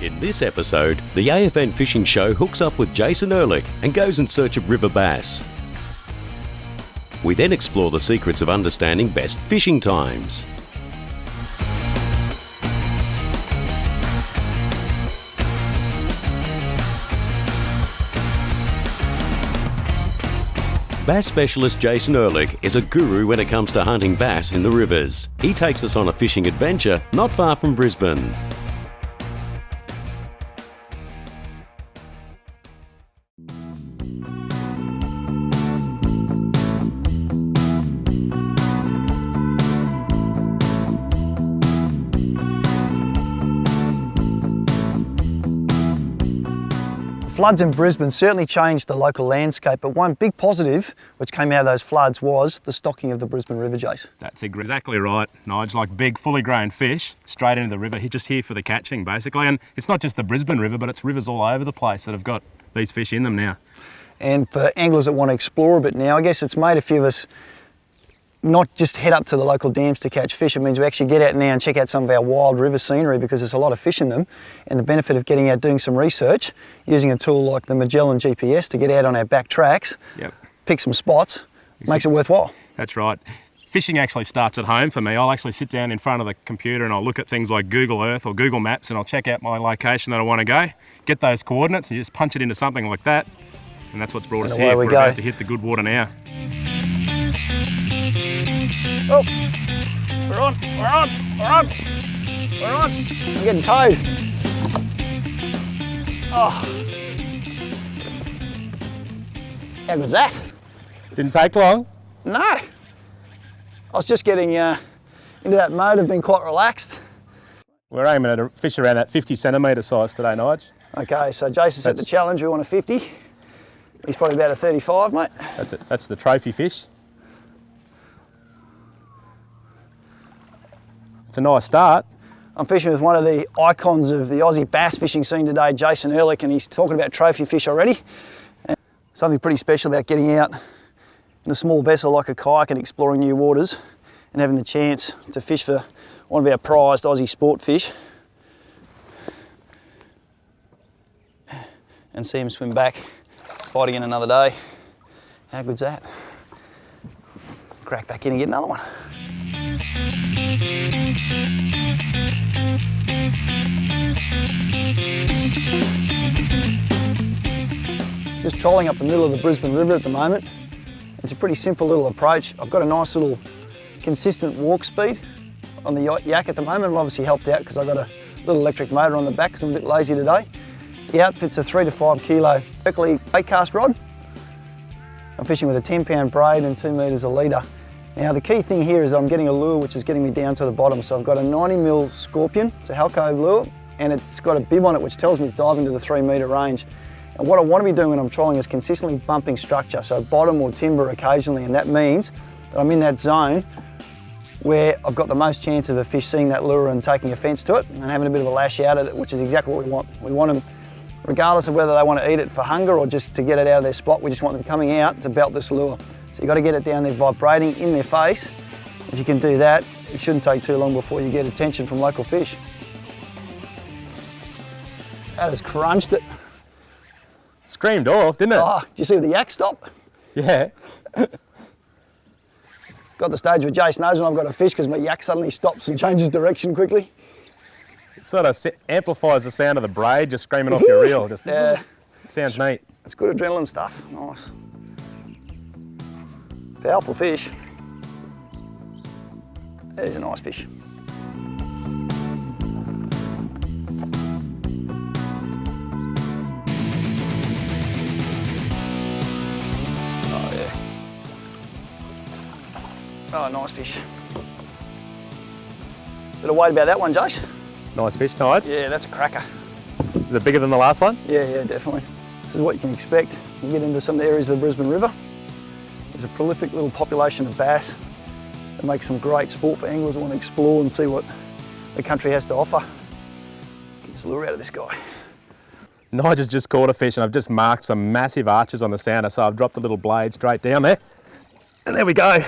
In this episode, the AFN Fishing Show hooks up with Jason Ehrlich and goes in search of river bass. We then explore the secrets of understanding best fishing times. Bass specialist Jason Ehrlich is a guru when it comes to hunting bass in the rivers. He takes us on a fishing adventure not far from Brisbane. Floods in Brisbane certainly changed the local landscape, but one big positive which came out of those floods was the stocking of the Brisbane River, Jace. That's exactly right, Nige. Like big, fully grown fish straight into the river. He's just here for the catching, basically. And it's not just the Brisbane River, but it's rivers all over the place that have got these fish in them now. And for anglers that want to explore a bit now, I guess it's made a few of us not just head up to the local dams to catch fish. It means we actually get out now and check out some of our wild river scenery because there's a lot of fish in them. And the benefit of getting out doing some research, using a tool like the Magellan GPS to get out on our back tracks, pick some spots, makes it worthwhile. That's right. Fishing actually starts at home for me. I'll actually sit down in front of the computer and I'll look at things like Google Earth or Google Maps and I'll check out my location that I want to go, get those coordinates and you just punch it into something like that. And that's what's brought us here. We're about to hit the good water now. Oh, we're on. I'm getting towed. Oh. How good's that? Didn't take long? No. I was just getting into that mode of being quite relaxed. We're aiming at a fish around that 50 centimetre size today, Nige. Okay, so Jason set the challenge. We want a 50. He's probably about a 35, mate. That's it. That's the trophy fish. It's a nice start. I'm fishing with one of the icons of the Aussie bass fishing scene today, Jason Ehrlich, and he's talking about trophy fish already. And something pretty special about getting out in a small vessel like a kayak and exploring new waters and having the chance to fish for one of our prized Aussie sport fish and see him swim back, fight again another day. How good's that? Crack back in and get another one. Just trolling up the middle of the Brisbane River at the moment. It's a pretty simple little approach. I've got a nice little consistent walk speed on the yak at the moment. I've obviously helped out because I've got a little electric motor on the back because I'm a bit lazy today. The outfit's a 3 to 5 kilo Berkeley bait cast rod. I'm fishing with a 10-pound braid and 2 metres a leader. Now the key thing here is I'm getting a lure which is getting me down to the bottom. So I've got a 90mm Scorpion, it's a Halco lure, and it's got a bib on it which tells me to dive into the 3 metre range. And what I want to be doing when I'm trolling is consistently bumping structure, so bottom or timber occasionally, and that means that I'm in that zone where I've got the most chance of a fish seeing that lure and taking offence to it and having a bit of a lash out at it, which is exactly what we want. We want them, regardless of whether they want to eat it for hunger or just to get it out of their spot, we just want them coming out to belt this lure. So you've got to get it down there vibrating in their face. If you can do that, it shouldn't take too long before you get attention from local fish. That has crunched it. Screamed off, didn't it? Oh, did you see the yak stop? Yeah. Got the stage where Jason knows when I've got a fish because my yak suddenly stops and changes direction quickly. It sort of amplifies the sound of the braid just screaming off your reel. Just, it sounds neat. It's good adrenaline stuff. Nice. Powerful fish. There's a nice fish. Oh yeah. Oh, nice fish. Bit of weight about that one, Jace. Nice fish, Nige. Yeah, that's a cracker. Is it bigger than the last one? Yeah, definitely. This is what you can expect. You get into some of the areas of the Brisbane River. There's a prolific little population of bass that makes some great sport for anglers who want to explore and see what the country has to offer. Get this lure out of this guy. Nige has just caught a fish and I've just marked some massive arches on the sounder, so I've dropped the little blade straight down there. And there we go.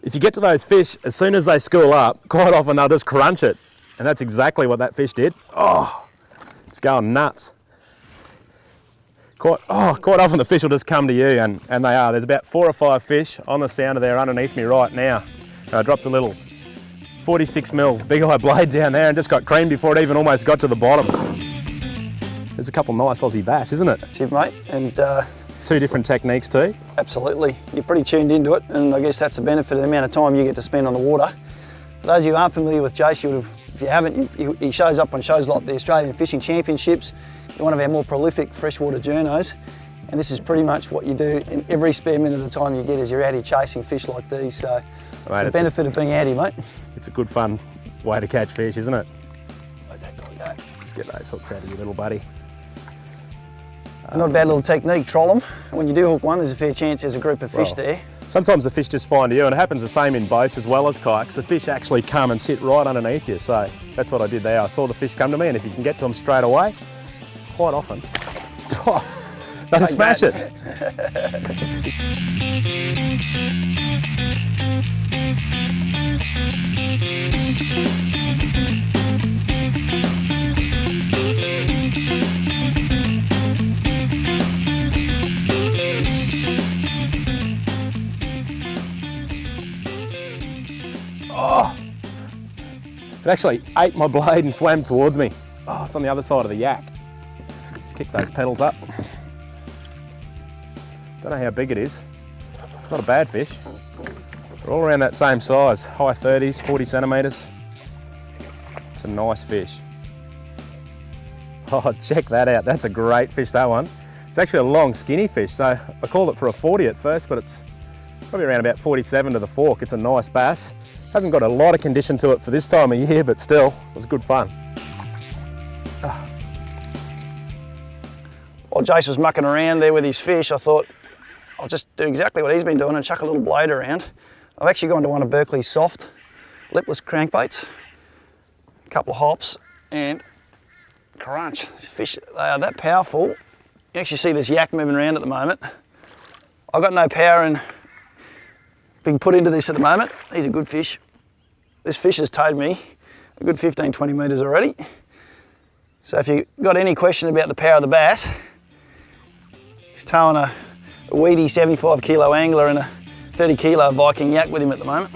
If you get to those fish, as soon as they school up, quite often they'll just crunch it. And that's exactly what that fish did. Oh, it's going nuts. Quite often the fish will just come to you, and they are. There's about 4 or 5 fish on the sounder there underneath me right now. And I dropped a little 46mm big eye blade down there and just got creamed before it even almost got to the bottom. There's a couple nice Aussie bass, isn't it? That's it, mate. And 2 different techniques too. absolutely. You're pretty tuned into it, and I guess that's the benefit of the amount of time you get to spend on the water. For those of you who aren't familiar with Jace, if you haven't, he shows up on shows like the Australian Fishing Championships. You're one of our more prolific freshwater journos, and this is pretty much what you do in every spare minute of the time you get is you're out here chasing fish like these. So it's the benefit of being out here, mate. It's a good fun way to catch fish, isn't it? Let that guy go. Just get those hooks out of you, little buddy. Not a bad little technique, troll them. When you do hook one, there's a fair chance there's a group of fish there. Sometimes the fish just find you, and it happens the same in boats as well as kayaks. The fish actually come and sit right underneath you, so that's what I did there. I saw the fish come to me, and if you can get to them straight away, quite often, they smash it. It actually ate my blade and swam towards me. Oh, it's on the other side of the yak. Just kick those pedals up. Don't know how big it is. It's not a bad fish. They're all around that same size, high 30s, 40 centimetres. It's a nice fish. Oh, check that out. That's a great fish, that one. It's actually a long, skinny fish, so I called it for a 40 at first, but it's probably around about 47 to the fork. It's a nice bass. Hasn't got a lot of condition to it for this time of year, but still, it was good fun. While Jace was mucking around there with his fish, I thought I'll just do exactly what he's been doing and chuck a little blade around. I've actually gone to one of Berkeley's soft lipless crankbaits, a couple of hops, and crunch. These fish, they are that powerful. You actually see this yak moving around at the moment. I've got no power in being put into this at the moment. He's a good fish. This fish has towed me a good 15, 20 metres already. So if you've got any question about the power of the bass, he's towing a weedy 75 kilo angler and a 30 kilo Viking yak with him at the moment.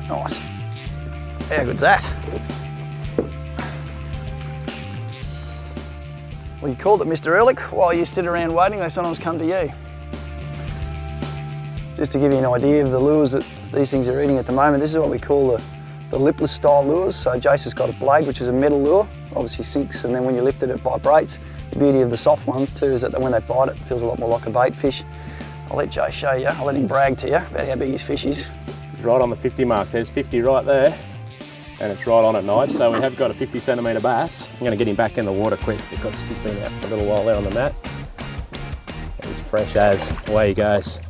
Nice. How good's that? Well, you called it, Mr. Ehrlich. While you sit around waiting, they sometimes come to you. Just to give you an idea of the lures that these things are eating at the moment, this is what we call the lipless style lures. So Jace has got a blade, which is a metal lure, obviously sinks, and then when you lift it, it vibrates. The beauty of the soft ones too is that when they bite, it feels a lot more like a bait fish. I'll let Jace show you, I'll let him brag to you about how big his fish is. It's right on the 50 mark. There's 50 right there, and it's right on at night. So we have got a 50 centimetre bass. I'm going to get him back in the water quick because he's been out for a little while there on the mat. He's fresh as, away he goes.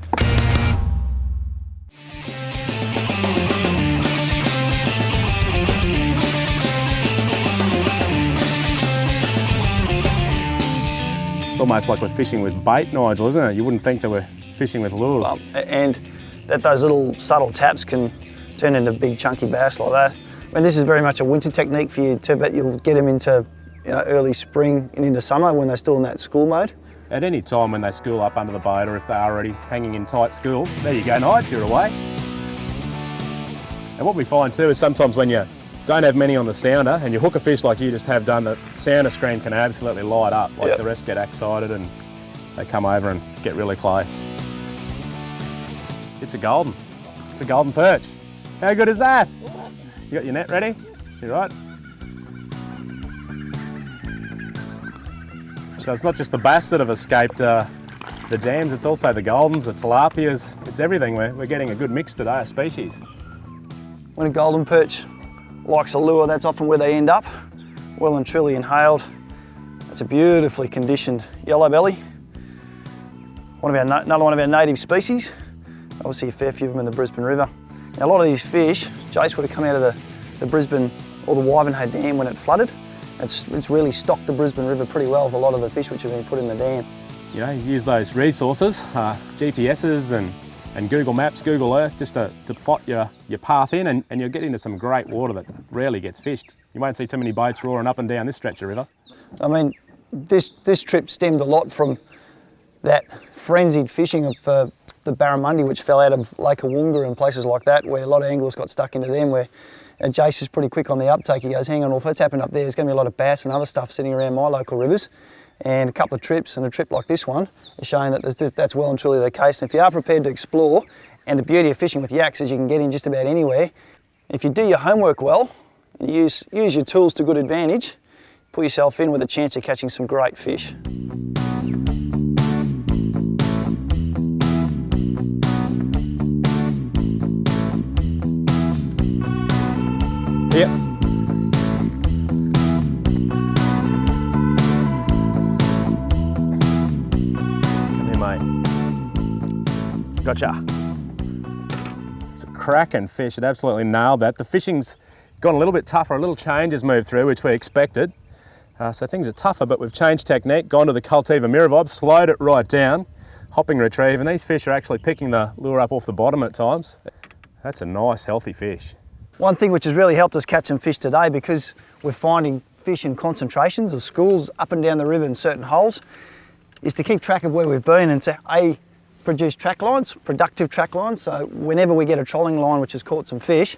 It's almost like we're fishing with bait, Nigel, isn't it? You wouldn't think that we're fishing with lures. Well, and that those little subtle taps can turn into big chunky bass like that. I mean, this is very much a winter technique for you too, but you'll get them into early spring and into summer when they're still in that school mode. At any time when they school up under the boat or if they're already hanging in tight schools, there you go, Nige, you're away. And what we find too is sometimes when you don't have many on the sounder and you hook a fish like you just have done, the sounder screen can absolutely light up. Like the rest get excited and they come over and get really close. It's a golden. It's a golden perch. How good is that? You got your net ready? You right? So it's not just the bass that have escaped the jams, it's also the goldens, the tilapias, it's everything. We're getting a good mix today of species. When a golden perch likes a lure, that's often where they end up, well and truly inhaled. It's a beautifully conditioned yellow belly. Another one of our native species. Obviously a fair few of them in the Brisbane River. Now a lot of these fish, Jace would have come out of the Brisbane or the Wivenhoe Dam when it flooded. It's really stocked the Brisbane River pretty well with a lot of the fish which have been put in the dam. You know, you use those resources, GPSs and and Google Maps, Google Earth, just to plot your path in, and you'll get into some great water that rarely gets fished. You won't see too many boats roaring up and down this stretch of river. I mean, this trip stemmed a lot from that frenzied fishing of the barramundi, which fell out of Lake Awunga and places like that, where a lot of anglers got stuck into them, where Jace is pretty quick on the uptake. He goes, hang on, well, if that's happened up there, there's going to be a lot of bass and other stuff sitting around my local rivers. And a couple of trips and a trip like this one is showing that that's well and truly the case. And if you are prepared to explore, and the beauty of fishing with yaks is you can get in just about anywhere. If you do your homework well, and use your tools to good advantage, put yourself in with a chance of catching some great fish. Yep. Come here, mate. Gotcha. It's a cracking fish. It absolutely nailed that. The fishing's gone a little bit tougher. A little change has moved through, which we expected. So things are tougher, but we've changed technique, gone to the Cultiva mirror vibe, slowed it right down, hopping retrieve, and these fish are actually picking the lure up off the bottom at times. That's a nice, healthy fish. One thing which has really helped us catch some fish today, because we're finding fish in concentrations of schools up and down the river in certain holes, is to keep track of where we've been and to produce track lines, productive track lines. So whenever we get a trolling line which has caught some fish,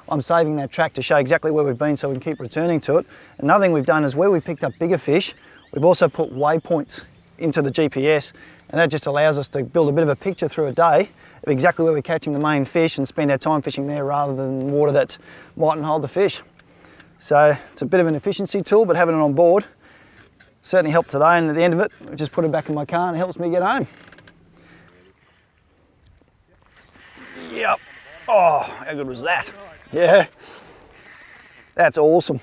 I'm saving that track to show exactly where we've been so we can keep returning to it. Another thing we've done is where we picked up bigger fish, we've also put waypoints into the GPS, and that just allows us to build a bit of a picture through a day of exactly where we're catching the main fish and spend our time fishing there rather than water that mightn't hold the fish. So it's a bit of an efficiency tool, but having it on board certainly helped today, and at the end of it, I just put it back in my car and it helps me get home. Yep. Oh, how good was that? Yeah. That's awesome.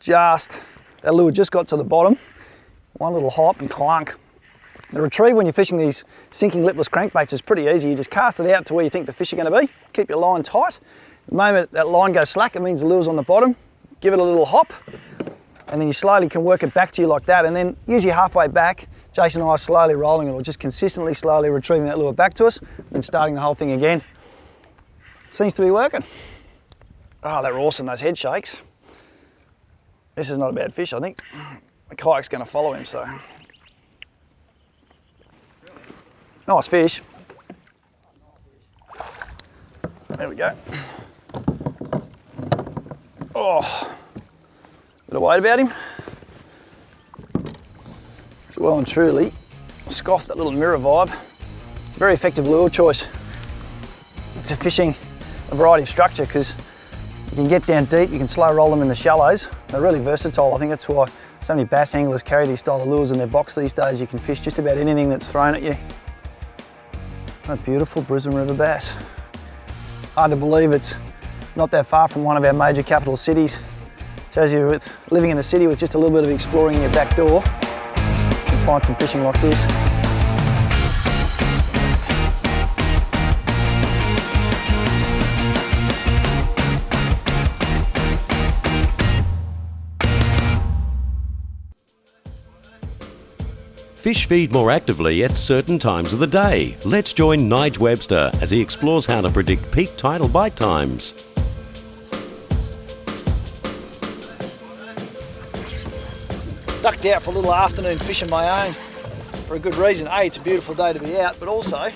That lure just got to the bottom. One little hop and clunk. The retrieve when you're fishing these sinking lipless crankbaits is pretty easy. You just cast it out to where you think the fish are going to be. Keep your line tight. The moment that line goes slack, it means the lure's on the bottom. Give it a little hop, and then you slowly can work it back to you like that. And then usually halfway back, Jason and I are slowly rolling it, or just consistently slowly retrieving that lure back to us and starting the whole thing again. Seems to be working. Oh, they're awesome, those head shakes. This is not a bad fish, I think. The kayak's going to follow him, so. Nice fish. There we go. Oh, bit of weight about him. It's well and truly scoffed that little mirror vibe. It's a very effective lure choice. It's a fishing a variety of structure because you can get down deep, you can slow roll them in the shallows. They're really versatile. I think that's why so many bass anglers carry these style of lures in their box these days. You can fish just about anything that's thrown at you. That beautiful Brisbane River bass. Hard to believe it's not that far from one of our major capital cities. Shows you with living in a city with just a little bit of exploring in your back door, you can find some fishing like this. Fish feed more actively at certain times of the day. Let's join Nige Webster as he explores how to predict peak tidal bite times. Ducked out for a little afternoon fishing my own for a good reason. A, it's a beautiful day to be out, but also I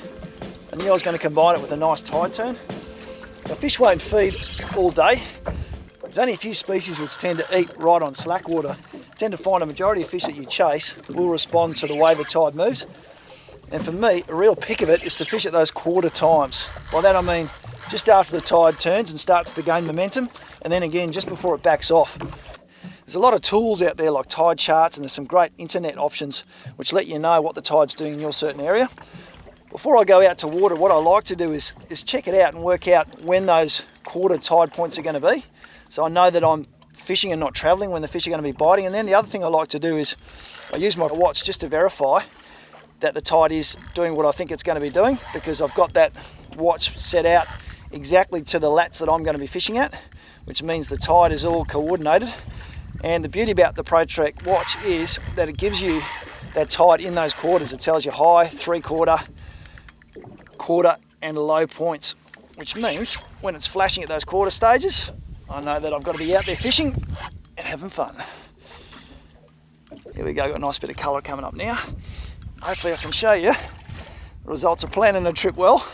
knew I was going to combine it with a nice tide turn. Now, fish won't feed all day. There's only a few species which tend to eat right on slack water. Tend to find a majority of fish that you chase will respond to the way the tide moves. And for me, a real pick of it is to fish at those quarter times. By that I mean just after the tide turns and starts to gain momentum, and then again just before it backs off. There's a lot of tools out there like tide charts, and there's some great internet options which let you know what the tide's doing in your certain area. Before I go out to water, what I like to do is check it out and work out when those quarter tide points are going to be. So I know that I'm fishing and not travelling when the fish are going to be biting. And then the other thing I like to do is I use my watch just to verify that the tide is doing what I think it's going to be doing, because I've got that watch set out exactly to the lats that I'm going to be fishing at, which means the tide is all coordinated. And the beauty about the ProTrek watch is that it gives you that tide in those quarters. It tells you high, 3/4, quarter and low points, which means when it's flashing at those quarter stages, I know that I've got to be out there fishing and having fun. Here we go, got a nice bit of colour coming up now. Hopefully I can show you the results of planning a trip well,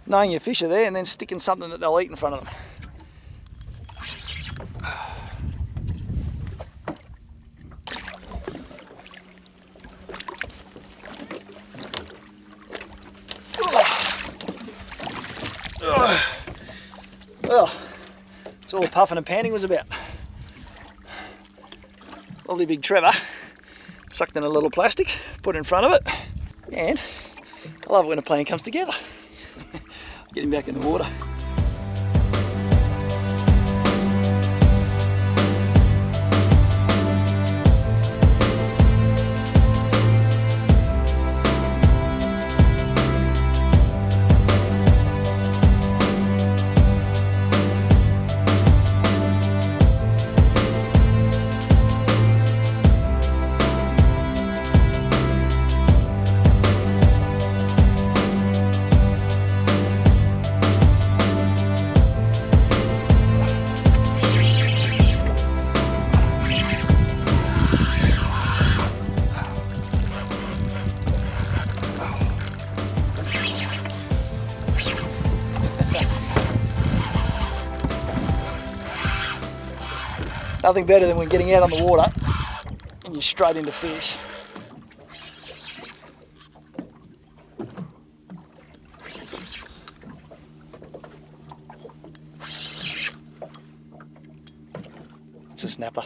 knowing your fish are there and then sticking something that they'll eat in front of them. Well, that's all the puffing and panting was about. Lovely big Trevor, sucked in a little plastic, put it in front of it, and I love it when a plan comes together. Get him back in the water. Nothing better than when getting out on the water and you're straight into fish. It's a snapper.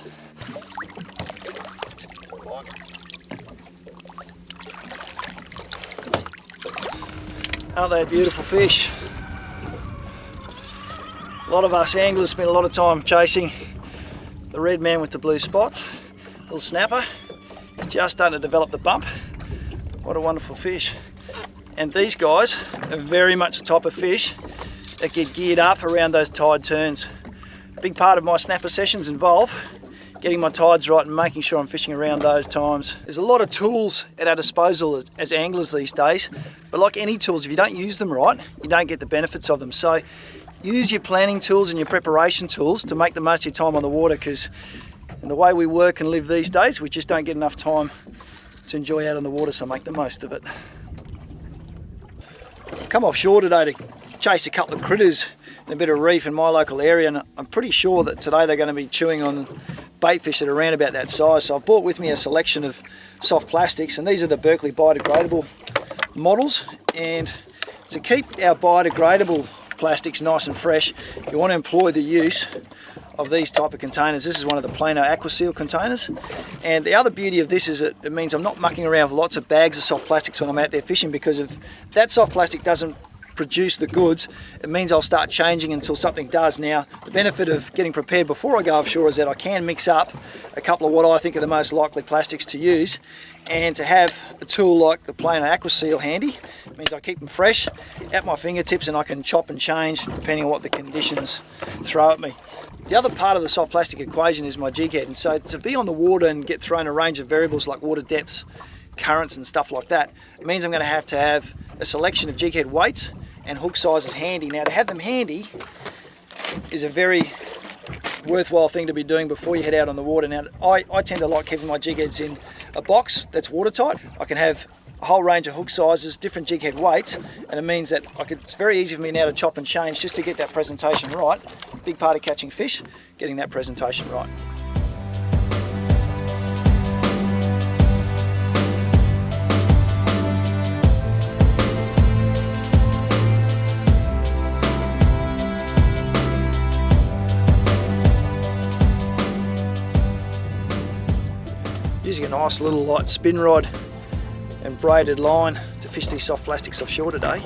Aren't they a beautiful fish? A lot of us anglers spend a lot of time chasing the red man with the blue spots. Little snapper. It's just starting to develop the bump. What a wonderful fish. And these guys are very much the type of fish that get geared up around those tide turns. A big part of my snapper sessions involve getting my tides right and making sure I'm fishing around those times. There's a lot of tools at our disposal as anglers these days, but like any tools, if you don't use them right, you don't get the benefits of them. So use your planning tools and your preparation tools to make the most of your time on the water, because in the way we work and live these days, we just don't get enough time to enjoy out on the water, so make the most of it. I've come offshore today to chase a couple of critters in a bit of reef in my local area, and I'm pretty sure that today they're going to be chewing on bait fish that are around about that size. So I've brought with me a selection of soft plastics, and these are the Berkeley biodegradable models. And to keep our biodegradable plastics nice and fresh, you want to employ the use of these type of containers. This is one of the Plano AquaSeal containers, and the other beauty of this is that it means I'm not mucking around with lots of bags of soft plastics when I'm out there fishing, because if that soft plastic doesn't produce the goods, it means I'll start changing until something does. Now, the benefit of getting prepared before I go offshore is that I can mix up a couple of what I think are the most likely plastics to use, and to have a tool like the Plano AquaSeal handy means I keep them fresh at my fingertips, and I can chop and change depending on what the conditions throw at me. The other part of the soft plastic equation is my jig head, and so to be on the water and get thrown a range of variables like water depths, currents and stuff like that, it means I'm going to have a selection of jig head weights and hook sizes handy. Now, to have them handy is a very worthwhile thing to be doing before you head out on the water. Now, I tend to like keeping my jig heads in a box that's watertight. I can have a whole range of hook sizes, different jig head weights, and it means that it's very easy for me now to chop and change just to get that presentation right. Big part of catching fish, getting that presentation right. Using a nice little light spin rod and braided line to fish these soft plastics offshore today.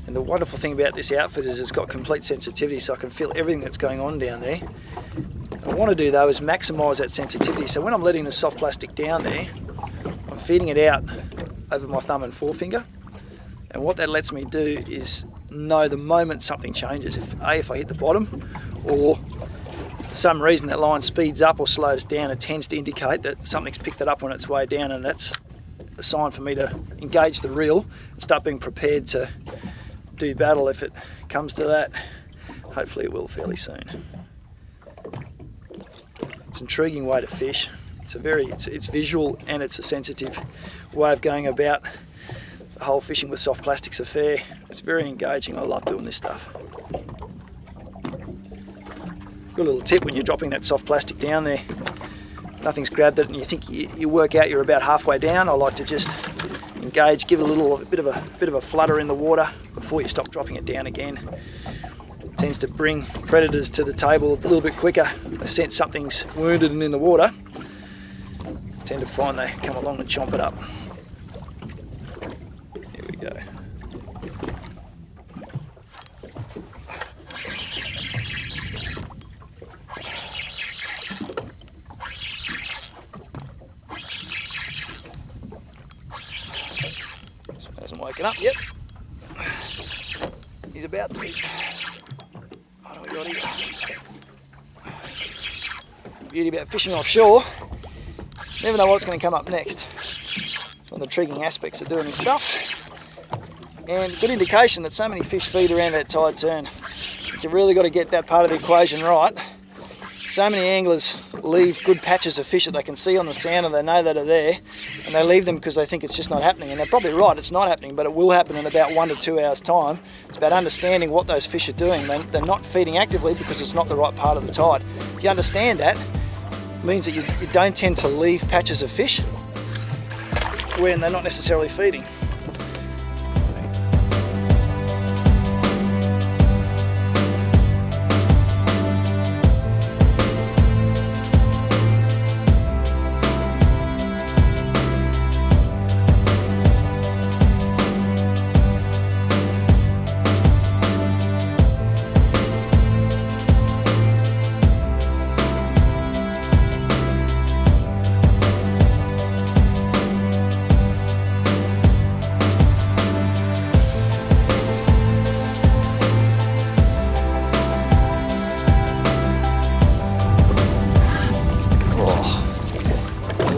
And the wonderful thing about this outfit is it's got complete sensitivity, so I can feel everything that's going on down there. What I want to do though is maximise that sensitivity, so when I'm letting the soft plastic down there, I'm feeding it out over my thumb and forefinger, and what that lets me do is know the moment something changes, if I hit the bottom or some reason that line speeds up or slows down, it tends to indicate that something's picked it up on its way down, and that's a sign for me to engage the reel and start being prepared to do battle if it comes to that. Hopefully it will fairly soon. It's an intriguing way to fish. It's visual, and it's a sensitive way of going about the whole fishing with soft plastics affair. It's very engaging. I love doing this stuff. Good little tip when you're dropping that soft plastic down there. Nothing's grabbed it and you think you work out you're about halfway down. I like to just engage, give it a bit of a flutter in the water before you stop dropping it down again. It tends to bring predators to the table a little bit quicker. They sense something's wounded and in the water. I tend to find they come along and chomp it up. Here we go. Hasn't woken up yet. He's about to be. What do we got here? Beauty about fishing offshore, never know what's going to come up next. One of the intriguing aspects of doing this stuff, and good indication that so many fish feed around that tide turn. You've really got to get that part of the equation right. So many anglers leave good patches of fish that they can see on the sound and they know that are there, and they leave them because they think it's just not happening, and they're probably right, it's not happening, but it will happen in about 1 to 2 hours time. It's about understanding what those fish are doing. They're not feeding actively because it's not the right part of the tide. If you understand that, it means that you don't tend to leave patches of fish when they're not necessarily feeding.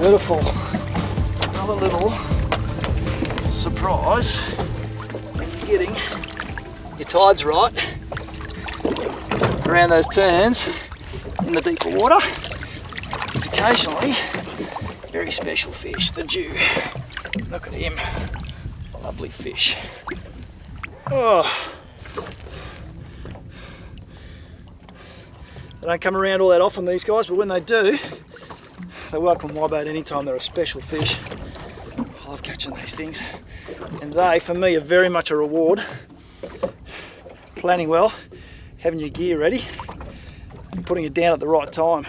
Beautiful. Another little surprise is getting your tides right around those turns in the deeper water. There's occasionally very special fish, the Jew. Look at him. Lovely fish. Oh. They don't come around all that often, these guys, but when they do, they're welcome my boat anytime. They're a special fish. I love catching these things. And they, for me, are very much a reward. Planning well, having your gear ready, and putting it down at the right time.